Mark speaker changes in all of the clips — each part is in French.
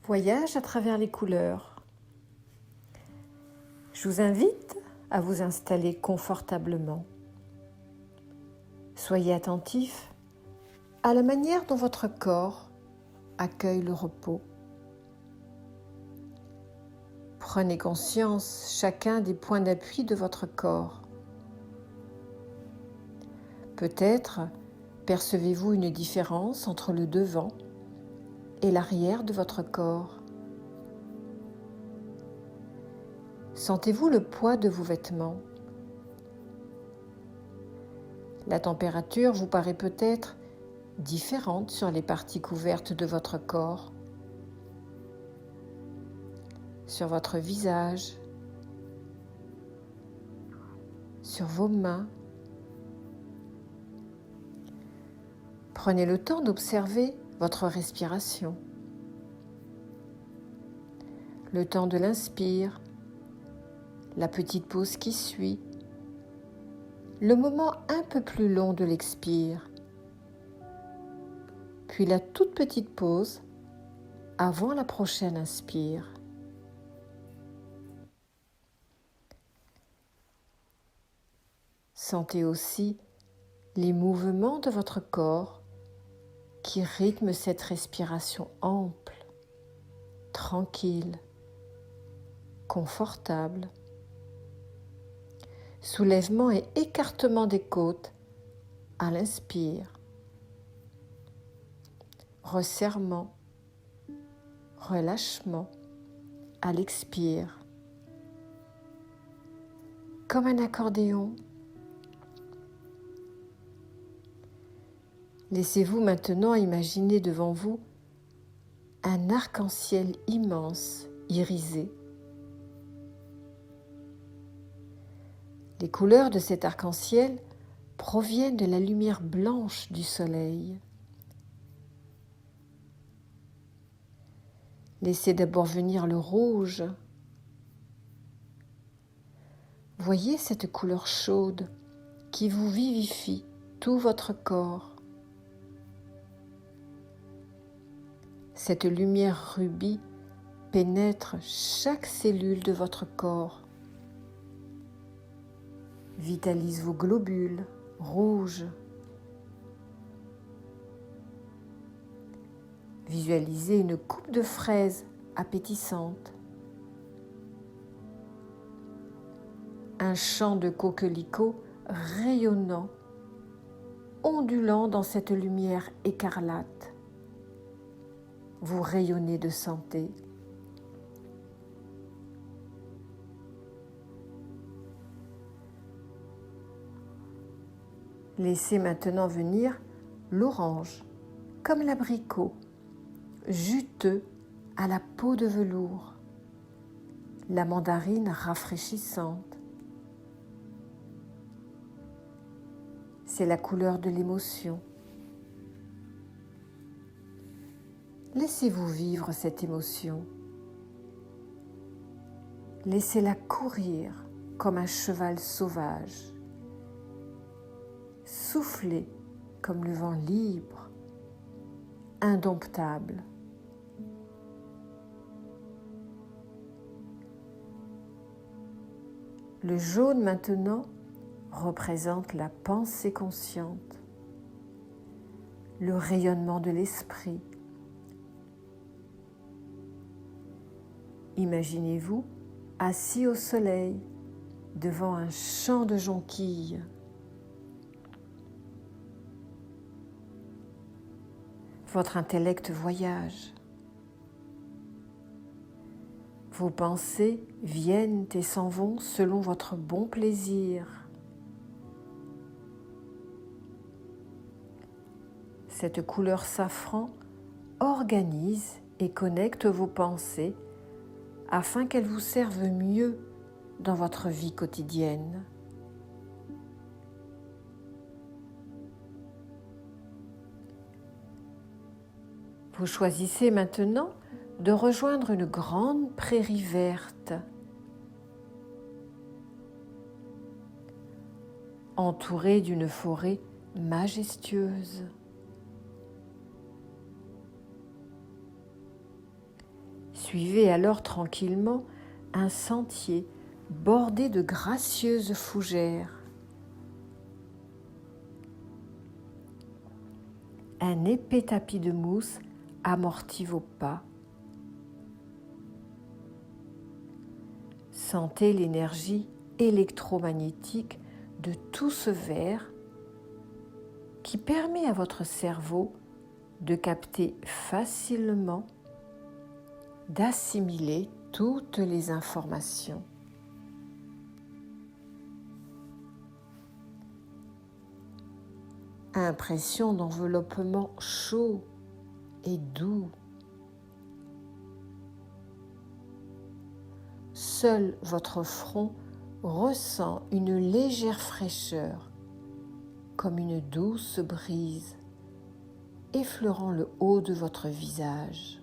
Speaker 1: Voyage à travers les couleurs. Je vous invite à vous installer confortablement. Soyez attentif à la manière dont votre corps accueille le repos. Prenez conscience chacun des points d'appui de votre corps. Peut-être percevez-vous une différence entre le devant et l'arrière de votre corps. Sentez-vous le poids de vos vêtements? La température vous paraît peut-être différente sur les parties couvertes de votre corps, sur votre visage, sur vos mains. Prenez le temps d'observer votre respiration. Le temps de l'inspire, la petite pause qui suit, le moment un peu plus long de l'expire, puis la toute petite pause avant la prochaine inspire. Sentez aussi les mouvements de votre corps qui rythment cette respiration ample, tranquille, confortable. Soulèvement et écartement des côtes à l'inspire. Resserrement, relâchement à l'expire. Comme un accordéon. Laissez-vous maintenant imaginer devant vous un arc-en-ciel immense, irisé. Les couleurs de cet arc-en-ciel proviennent de la lumière blanche du soleil. Laissez d'abord venir le rouge. Voyez cette couleur chaude qui vous vivifie tout votre corps. Cette lumière rubis pénètre chaque cellule de votre corps. Vitalise vos globules rouges. Visualisez une coupe de fraises appétissante. Un champ de coquelicots rayonnant, ondulant dans cette lumière écarlate. Vous rayonnez de santé. Laissez maintenant venir l'orange, comme l'abricot, juteux à la peau de velours, la mandarine rafraîchissante. C'est la couleur de l'émotion. Laissez-vous vivre cette émotion. Laissez-la courir comme un cheval sauvage. Soufflez comme le vent libre, indomptable. Le jaune maintenant représente la pensée consciente, le rayonnement de l'esprit. Imaginez-vous assis au soleil devant un champ de jonquilles. Votre intellect voyage. Vos pensées viennent et s'en vont selon votre bon plaisir. Cette couleur safran organise et connecte vos pensées afin qu'elles vous servent mieux dans votre vie quotidienne. Vous choisissez maintenant de rejoindre une grande prairie verte, entourée d'une forêt majestueuse. Suivez alors tranquillement un sentier bordé de gracieuses fougères. Un épais tapis de mousse amortit vos pas. Sentez l'énergie électromagnétique de tout ce verre qui permet à votre cerveau de capter facilement, d'assimiler toutes les informations. Impression d'enveloppement chaud et doux. Seul votre front ressent une légère fraîcheur, comme une douce brise, effleurant le haut de votre visage.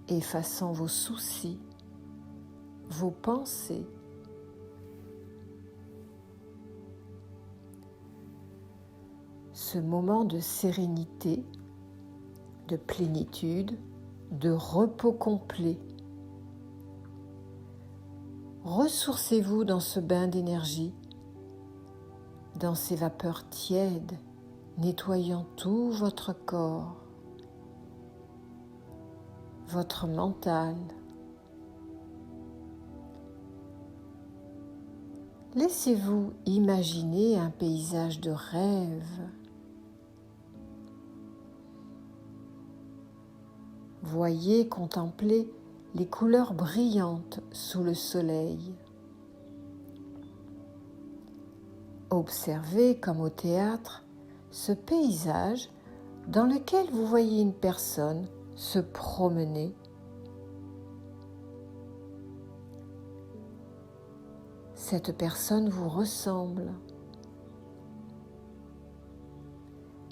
Speaker 1: Effaçant vos soucis, vos pensées. Ce moment de sérénité, de plénitude, de repos complet. Ressourcez-vous dans ce bain d'énergie, dans ces vapeurs tièdes, nettoyant tout votre corps, votre mental. Laissez-vous imaginer un paysage de rêve. Voyez, contemplez les couleurs brillantes sous le soleil. Observez, comme au théâtre, ce paysage dans lequel vous voyez une personne se promener. Cette personne vous ressemble.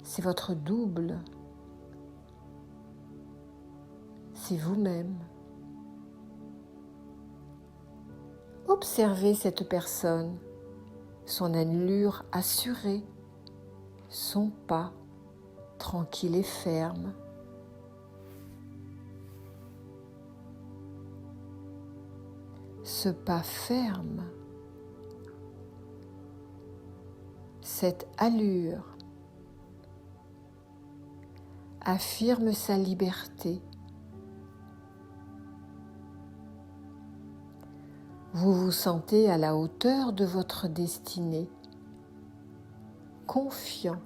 Speaker 1: C'est votre double. C'est vous-même. Observez cette personne, son allure assurée, son pas tranquille et ferme. Ce pas ferme, cette allure affirme sa liberté. Vous vous sentez à la hauteur de votre destinée, confiant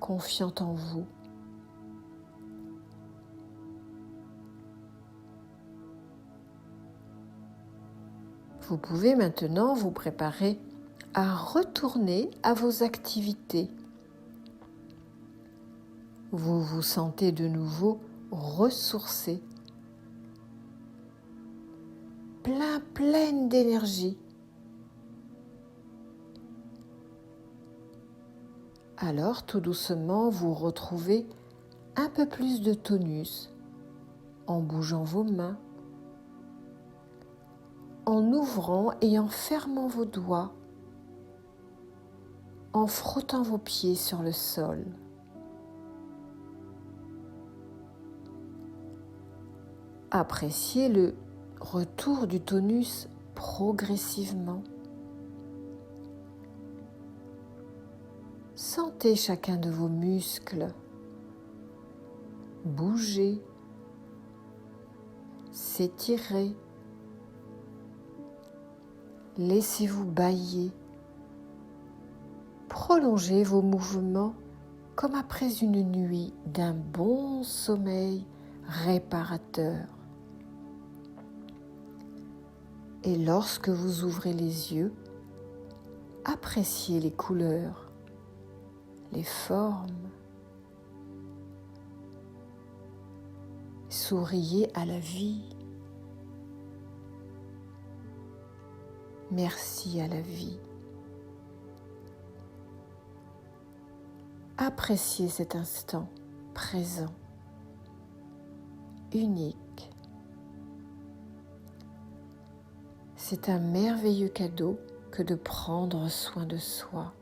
Speaker 1: en vous. Vous pouvez maintenant vous préparer à retourner à vos activités. Vous vous sentez de ressourcé, pleine d'énergie. Alors, tout doucement, vous retrouvez un peu plus de tonus en bougeant vos mains, en ouvrant et en fermant vos doigts, en frottant vos pieds sur le sol. Appréciez le retour du tonus progressivement. Sentez chacun de vos muscles bouger, s'étirer. Laissez-vous bâiller. Prolongez vos mouvements comme après une nuit d'un bon sommeil réparateur. Et lorsque vous ouvrez les yeux, appréciez les couleurs, les formes. Souriez à la vie. Merci à la vie. Appréciez cet instant présent, unique. C'est un merveilleux cadeau que de prendre soin de soi.